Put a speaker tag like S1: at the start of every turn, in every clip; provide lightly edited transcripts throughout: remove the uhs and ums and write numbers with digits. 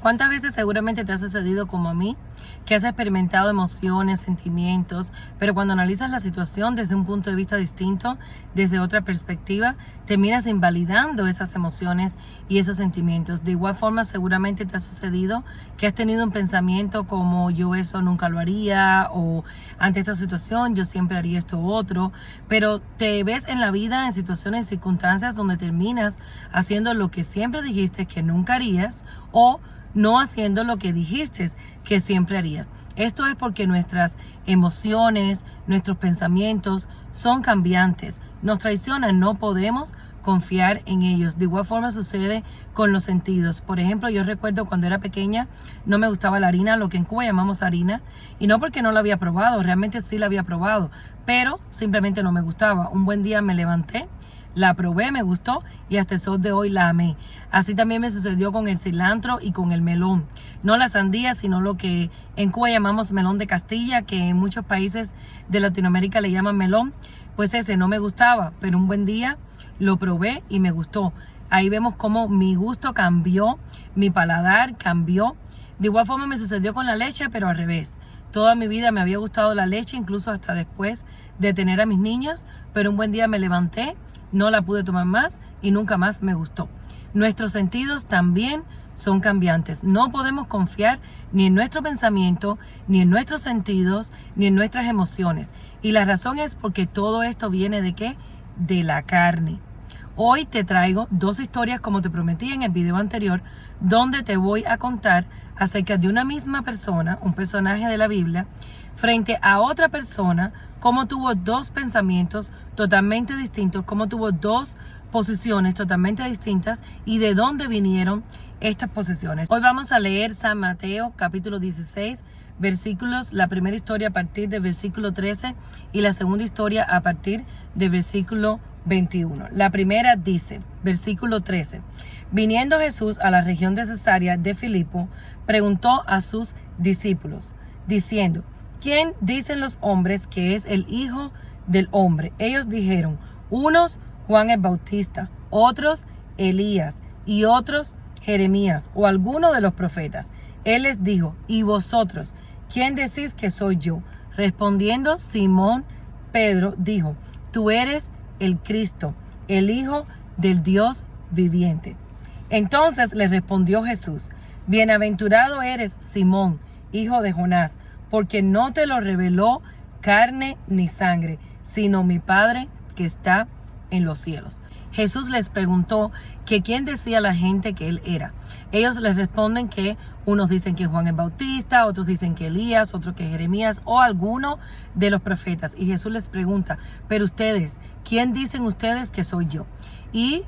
S1: ¿Cuántas veces seguramente te ha sucedido como a mí, que has experimentado emociones, sentimientos, pero cuando analizas la situación desde un punto de vista distinto, desde otra perspectiva, terminas invalidando esas emociones y esos sentimientos? De igual forma, seguramente te ha sucedido que has tenido un pensamiento como yo eso nunca lo haría, o ante esta situación yo siempre haría esto u otro, pero te ves en la vida en situaciones y circunstancias donde terminas haciendo lo que siempre dijiste que nunca harías, o no haciendo lo que dijiste que siempre harías. Esto es porque nuestras emociones, nuestros pensamientos son cambiantes, nos traicionan, no podemos confiar en ellos. De igual forma sucede con los sentidos. Por ejemplo, yo recuerdo cuando era pequeña no me gustaba la harina, lo que en Cuba llamamos harina, y no porque no la había probado, realmente sí la había probado, pero simplemente no me gustaba. Un buen día me levanté, la probé, me gustó y hasta el sol de hoy la amé. Así también me sucedió con el cilantro y con el melón. No la sandía, sino lo que en Cuba llamamos melón de Castilla, que en muchos países de Latinoamérica le llaman melón. Pues ese no me gustaba, pero un buen día lo probé y me gustó. Ahí vemos cómo mi gusto cambió, mi paladar cambió. De igual forma me sucedió con la leche, pero al revés. Toda mi vida me había gustado la leche, incluso hasta después de tener a mis niños, pero un buen día me levanté, no la pude tomar más y nunca más me gustó. Nuestros sentidos también son cambiantes. No podemos confiar ni en nuestro pensamiento, ni en nuestros sentidos, ni en nuestras emociones. Y la razón es porque todo esto viene ¿de qué? De la carne. Hoy te traigo dos historias, como te prometí en el video anterior, donde te voy a contar acerca de una misma persona, un personaje de la Biblia, frente a otra persona, cómo tuvo dos pensamientos totalmente distintos, cómo tuvo dos posiciones totalmente distintas y de dónde vinieron estas posiciones. Hoy vamos a leer San Mateo capítulo 16 versículos, la primera historia a partir del versículo 13 y la segunda historia a partir del versículo 21. La primera dice, versículo 13: Viniendo Jesús a la región de Cesarea de Filipo, preguntó a sus discípulos, diciendo: ¿Quién dicen los hombres que es el Hijo del Hombre? Ellos dijeron, unos Juan el Bautista, otros Elías y otros Jeremías o alguno de los profetas. Él les dijo, ¿y vosotros quién decís que soy yo? Respondiendo Simón Pedro dijo, tú eres el Cristo, el Hijo del Dios viviente. Entonces le respondió Jesús, bienaventurado eres Simón, hijo de Jonás, porque no te lo reveló carne ni sangre, sino mi Padre que está en los cielos. Jesús les preguntó que quién decía la gente que él era. Ellos les responden que unos dicen que Juan el Bautista, otros dicen que Elías, otros que Jeremías o alguno de los profetas. Y Jesús les pregunta, pero ustedes, ¿quién dicen ustedes que soy yo? Y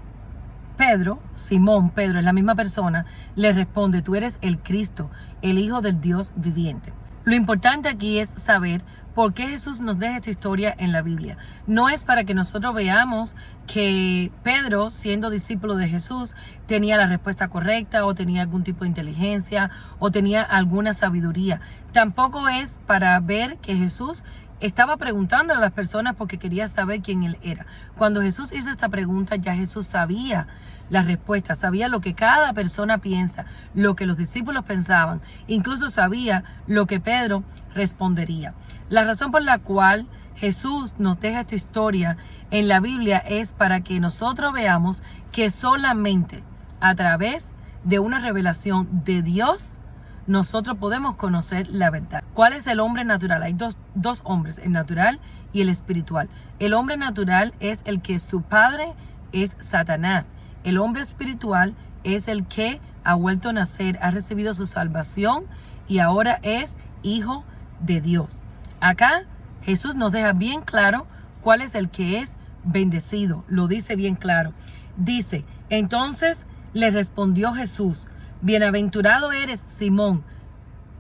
S1: Pedro, Simón Pedro, es la misma persona, le responde, tú eres el Cristo, el Hijo del Dios viviente. Lo importante aquí es saber por qué Jesús nos deja esta historia en la Biblia. No es para que nosotros veamos que Pedro, siendo discípulo de Jesús, tenía la respuesta correcta o tenía algún tipo de inteligencia o tenía alguna sabiduría. Tampoco es para ver que Jesús estaba preguntando a las personas porque quería saber quién él era. Cuando Jesús hizo esta pregunta, ya Jesús sabía la respuesta, sabía lo que cada persona piensa, lo que los discípulos pensaban, incluso sabía lo que Pedro respondería. La razón por la cual Jesús nos deja esta historia en la Biblia es para que nosotros veamos que solamente a través de una revelación de Dios nosotros podemos conocer la verdad. ¿Cuál es el hombre natural? Hay dos hombres, el natural y el espiritual. El hombre natural es el que su padre es Satanás. El hombre espiritual es el que ha vuelto a nacer, ha recibido su salvación y ahora es hijo de Dios. Acá Jesús nos deja bien claro cuál es el que es bendecido. Lo dice bien claro. Dice, entonces le respondió Jesús, bienaventurado eres Simón,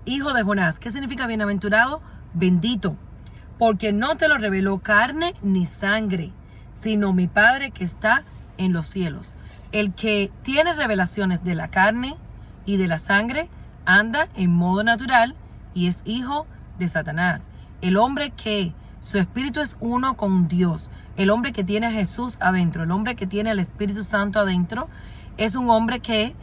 S1: hijo de Jonás. ¿Qué significa bienaventurado? Bendito, porque no te lo reveló carne ni sangre, sino mi Padre que está en los cielos. El que tiene revelaciones de la carne y de la sangre anda en modo natural y es hijo de Satanás. El hombre que su espíritu es uno con Dios, el hombre que tiene a Jesús adentro, el hombre que tiene el Espíritu Santo adentro, es un hombre que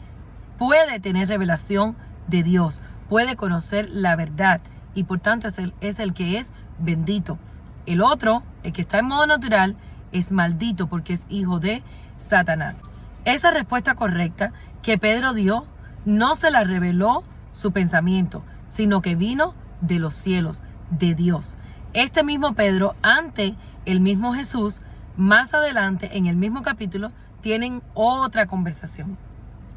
S1: puede tener revelación de Dios, puede conocer la verdad y por tanto es el que es bendito. El otro, el que está en modo natural, es maldito porque es hijo de Satanás. Esa respuesta correcta que Pedro dio no se la reveló su pensamiento, sino que vino de los cielos, de Dios. Este mismo Pedro, ante el mismo Jesús, más adelante en el mismo capítulo, tienen otra conversación.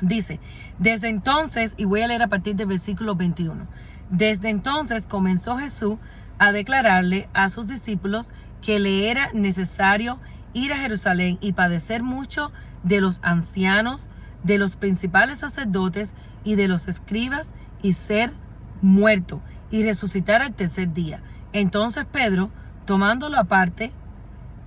S1: Dice, desde entonces, y voy a leer a partir del versículo 21, desde entonces comenzó Jesús a declararle a sus discípulos que le era necesario ir a Jerusalén y padecer mucho de los ancianos, de los principales sacerdotes y de los escribas, y ser muerto y resucitar al tercer día. Entonces Pedro, tomándolo aparte,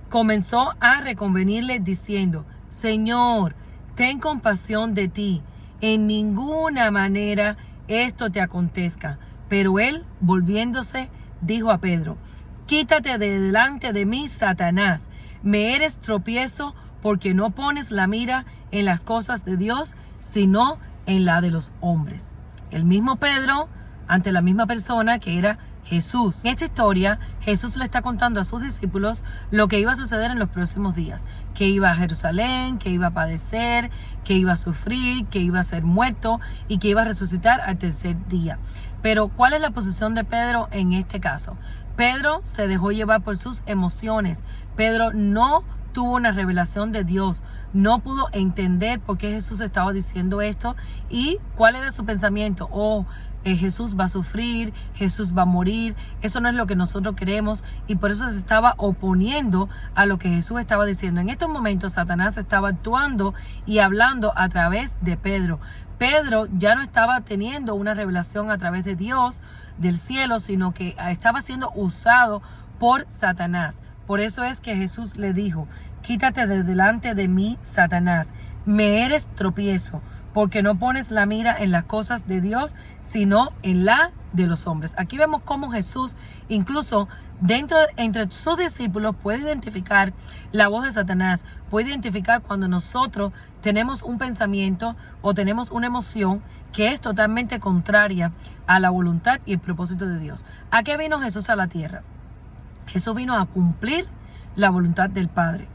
S1: comenzó a reconvenirle diciendo, Señor, ten compasión de ti, en ninguna manera esto te acontezca. Pero él, volviéndose, dijo a Pedro, quítate de delante de mí, Satanás, me eres tropiezo porque no pones la mira en las cosas de Dios, sino en la de los hombres. El mismo Pedro, ante la misma persona que era Jesús. En esta historia, Jesús le está contando a sus discípulos lo que iba a suceder en los próximos días, que iba a Jerusalén, que iba a padecer, que iba a sufrir, que iba a ser muerto y que iba a resucitar al tercer día. Pero, ¿cuál es la posición de Pedro en este caso? Pedro se dejó llevar por sus emociones. Pedro no tuvo una revelación de Dios, no pudo entender por qué Jesús estaba diciendo esto y cuál era su pensamiento. Jesús va a sufrir, Jesús va a morir, eso no es lo que nosotros queremos, y por eso se estaba oponiendo a lo que Jesús estaba diciendo. En estos momentos Satanás estaba actuando y hablando a través de Pedro. Pedro ya no estaba teniendo una revelación a través de Dios, del cielo, sino que estaba siendo usado por Satanás. Por eso es que Jesús le dijo, quítate de delante de mí, Satanás, me eres tropiezo, porque no pones la mira en las cosas de Dios, sino en la de los hombres. Aquí vemos cómo Jesús, incluso entre sus discípulos, puede identificar la voz de Satanás, puede identificar cuando nosotros tenemos un pensamiento o tenemos una emoción que es totalmente contraria a la voluntad y el propósito de Dios. ¿A qué vino Jesús a la tierra? Jesús vino a cumplir la voluntad del Padre.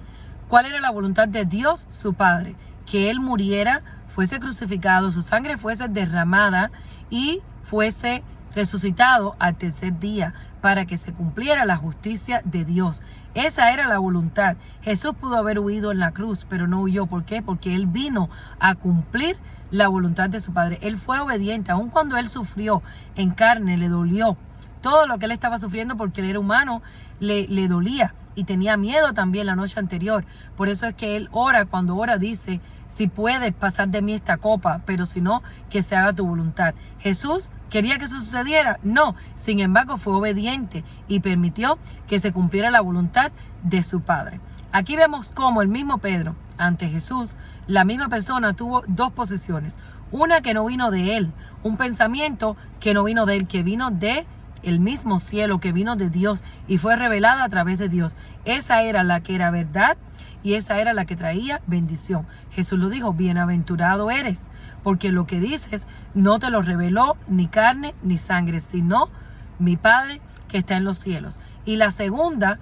S1: ¿Cuál era la voluntad de Dios, su Padre? Que Él muriera, fuese crucificado, su sangre fuese derramada y fuese resucitado al tercer día para que se cumpliera la justicia de Dios. Esa era la voluntad. Jesús pudo haber huido en la cruz, pero no huyó. ¿Por qué? Porque Él vino a cumplir la voluntad de su Padre. Él fue obediente, aun cuando Él sufrió en carne, le dolió. Todo lo que Él estaba sufriendo porque Él era humano, le dolía y tenía miedo también la noche anterior. Por eso es que Él ora, cuando ora dice, si puedes pasar de mí esta copa, pero si no, que se haga tu voluntad. Jesús quería que eso sucediera, no, sin embargo fue obediente y permitió que se cumpliera la voluntad de su Padre. Aquí vemos cómo el mismo Pedro, ante Jesús, la misma persona tuvo dos posiciones. Una que no vino de él, un pensamiento que no vino de él, que vino de el mismo cielo, que vino de Dios y fue revelada a través de Dios. Esa era la que era verdad y esa era la que traía bendición. Jesús lo dijo, bienaventurado eres, porque lo que dices no te lo reveló ni carne ni sangre, sino mi Padre que está en los cielos. Y la segunda,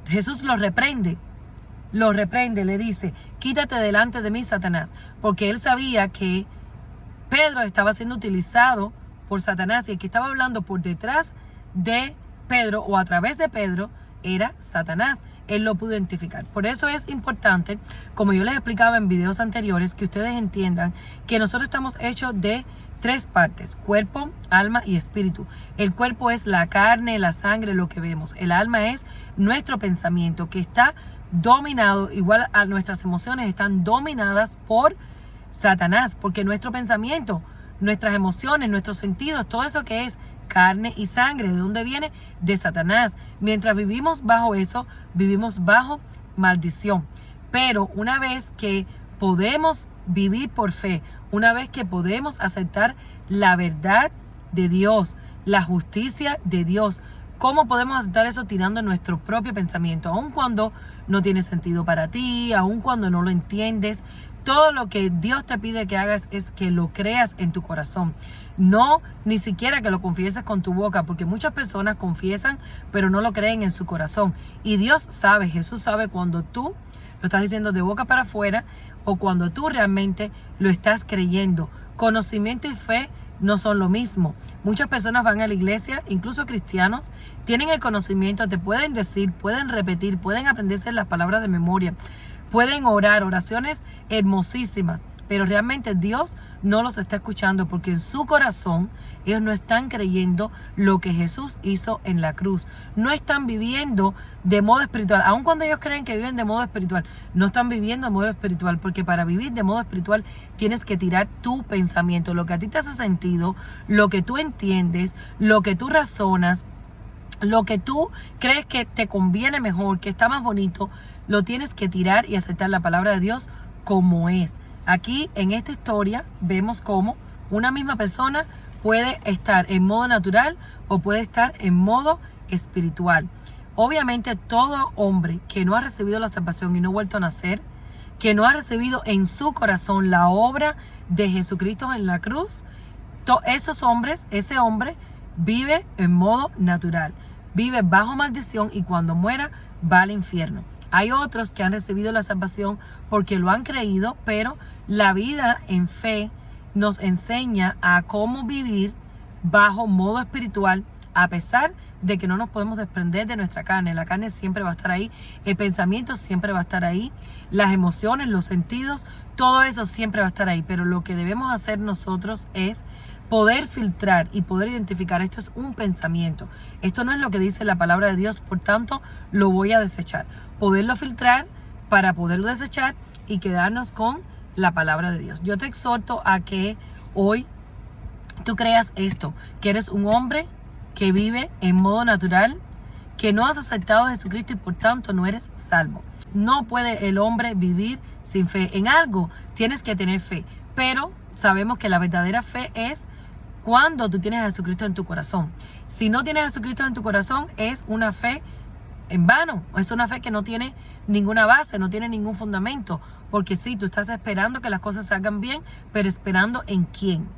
S1: Jesús lo reprende, le dice, quítate delante de mí, Satanás, porque él sabía que Pedro estaba siendo utilizado por Satanás y el que estaba hablando por detrás de Pedro o a través de Pedro era Satanás. Él lo pudo identificar. Por eso es importante, como yo les explicaba en videos anteriores, que ustedes entiendan que nosotros estamos hechos de tres partes: cuerpo, alma y espíritu. El cuerpo es la carne, la sangre, lo que vemos. El alma es nuestro pensamiento, que está dominado, igual a nuestras emociones, están dominadas por Satanás, porque nuestro pensamiento, nuestras emociones, nuestros sentidos, todo eso que es carne y sangre, ¿de dónde viene? De Satanás. Mientras vivimos bajo eso, vivimos bajo maldición. Pero una vez que podemos vivir por fe, una vez que podemos aceptar la verdad de Dios, la justicia de Dios, ¿cómo podemos aceptar eso? Tirando nuestro propio pensamiento, aun cuando no tiene sentido para ti, aun cuando no lo entiendes. Todo lo que Dios te pide que hagas es que lo creas en tu corazón. No ni siquiera que lo confieses con tu boca, porque muchas personas confiesan pero no lo creen en su corazón. Y Dios sabe, Jesús sabe cuando tú lo estás diciendo de boca para afuera o cuando tú realmente lo estás creyendo. Conocimiento y fe no son lo mismo. Muchas personas van a la iglesia, incluso cristianos, tienen el conocimiento, te pueden decir, pueden repetir, pueden aprenderse las palabras de memoria, pueden orar, oraciones hermosísimas, pero realmente Dios no los está escuchando porque en su corazón ellos no están creyendo lo que Jesús hizo en la cruz. No están viviendo de modo espiritual. Aun cuando ellos creen que viven de modo espiritual, no están viviendo de modo espiritual, porque para vivir de modo espiritual tienes que tirar tu pensamiento, lo que a ti te hace sentido, lo que tú entiendes, lo que tú razonas, lo que tú crees que te conviene mejor, que está más bonito, lo tienes que tirar y aceptar la palabra de Dios como es. Aquí en esta historia vemos cómo una misma persona puede estar en modo natural o puede estar en modo espiritual. Obviamente todo hombre que no ha recibido la salvación y no ha vuelto a nacer, que no ha recibido en su corazón la obra de Jesucristo en la cruz, esos hombres, ese hombre vive en modo natural, vive bajo maldición y cuando muera va al infierno. Hay otros que han recibido la salvación porque lo han creído, pero la vida en fe nos enseña a cómo vivir bajo modo espiritual, a pesar de que no nos podemos desprender de nuestra carne. La carne siempre va a estar ahí, el pensamiento siempre va a estar ahí, las emociones, los sentidos, todo eso siempre va a estar ahí. Pero lo que debemos hacer nosotros es poder filtrar y poder identificar, esto es un pensamiento, esto no es lo que dice la palabra de Dios, por tanto lo voy a desechar. Poderlo filtrar para poderlo desechar y quedarnos con la palabra de Dios. Yo te exhorto a que hoy tú creas esto, que eres un hombre que vive en modo natural, que no has aceptado a Jesucristo y por tanto no eres salvo. No puede el hombre vivir sin fe. En algo tienes que tener fe, pero sabemos que la verdadera fe es cuando tú tienes a Jesucristo en tu corazón. Si no tienes a Jesucristo en tu corazón, es una fe en vano. Es una fe que no tiene ninguna base, no tiene ningún fundamento. Porque sí, tú estás esperando que las cosas salgan bien, pero esperando en quién.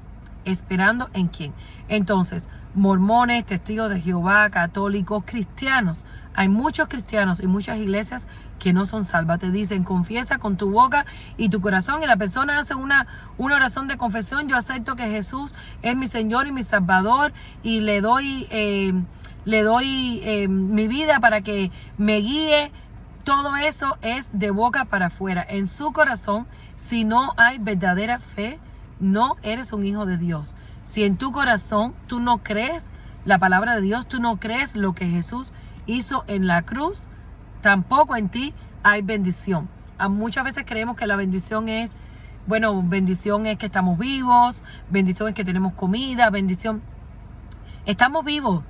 S1: ¿Esperando en quién? Entonces, mormones, testigos de Jehová, católicos, cristianos. Hay muchos cristianos y muchas iglesias que no son salvas. Te dicen, confiesa con tu boca y tu corazón. Y la persona hace una oración de confesión. Yo acepto que Jesús es mi Señor y mi Salvador. Y le doy mi vida para que me guíe. Todo eso es de boca para afuera. En su corazón, si no hay verdadera fe, no eres un hijo de Dios. Si en tu corazón tú no crees la palabra de Dios, tú no crees lo que Jesús hizo en la cruz, tampoco en ti hay bendición. Muchas veces creemos que la bendición es, bendición es que estamos vivos, bendición es que tenemos comida, bendición. Estamos vivos,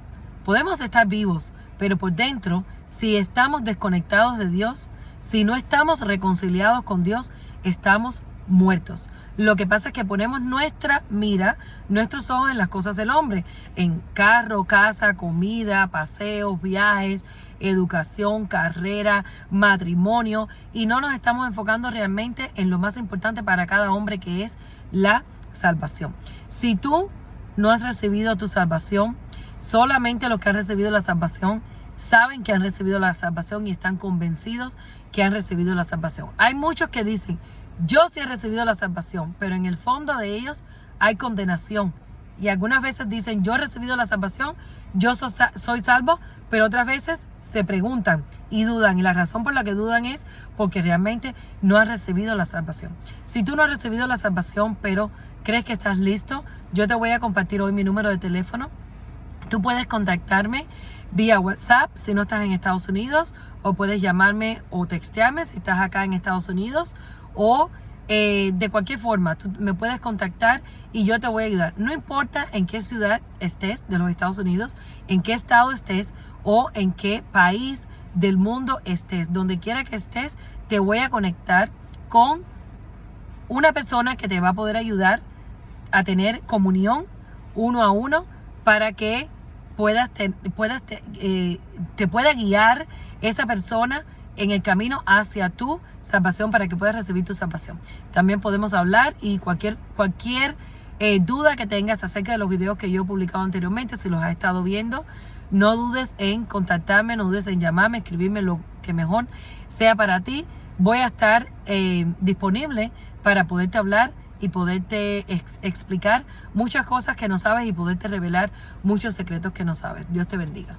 S1: podemos estar vivos, pero por dentro, si estamos desconectados de Dios, si no estamos reconciliados con Dios, estamos muertos. Lo que pasa es que ponemos nuestra mira, nuestros ojos en las cosas del hombre, en carro, casa, comida, paseos, viajes, educación, carrera, matrimonio, y no nos estamos enfocando realmente en lo más importante para cada hombre, que es la salvación. Si tú no has recibido tu salvación, solamente los que han recibido la salvación saben que han recibido la salvación y están convencidos que han recibido la salvación. Hay muchos que dicen, yo sí he recibido la salvación, pero en el fondo de ellos hay condenación. Y algunas veces dicen, yo he recibido la salvación, yo soy salvo, pero otras veces se preguntan y dudan. Y la razón por la que dudan es porque realmente no han recibido la salvación. Si tú no has recibido la salvación, pero crees que estás listo, yo te voy a compartir hoy mi número de teléfono. Tú puedes contactarme vía WhatsApp si no estás en Estados Unidos, o puedes llamarme o textearme si estás acá en Estados Unidos, o de cualquier forma tú me puedes contactar y yo te voy a ayudar. No importa en qué ciudad estés de los Estados Unidos, en qué estado estés o en qué país del mundo estés, donde quiera que estés, te voy a conectar con una persona que te va a poder ayudar a tener comunión uno a uno para que te pueda guiar esa persona en el camino hacia tu salvación para que puedas recibir tu salvación. También podemos hablar y cualquier duda que tengas acerca de los videos que yo he publicado anteriormente, si los has estado viendo, no dudes en contactarme, no dudes en llamarme, escribirme lo que mejor sea para ti. Voy a estar disponible para poderte hablar y poderte explicar muchas cosas que no sabes y poderte revelar muchos secretos que no sabes. Dios te bendiga.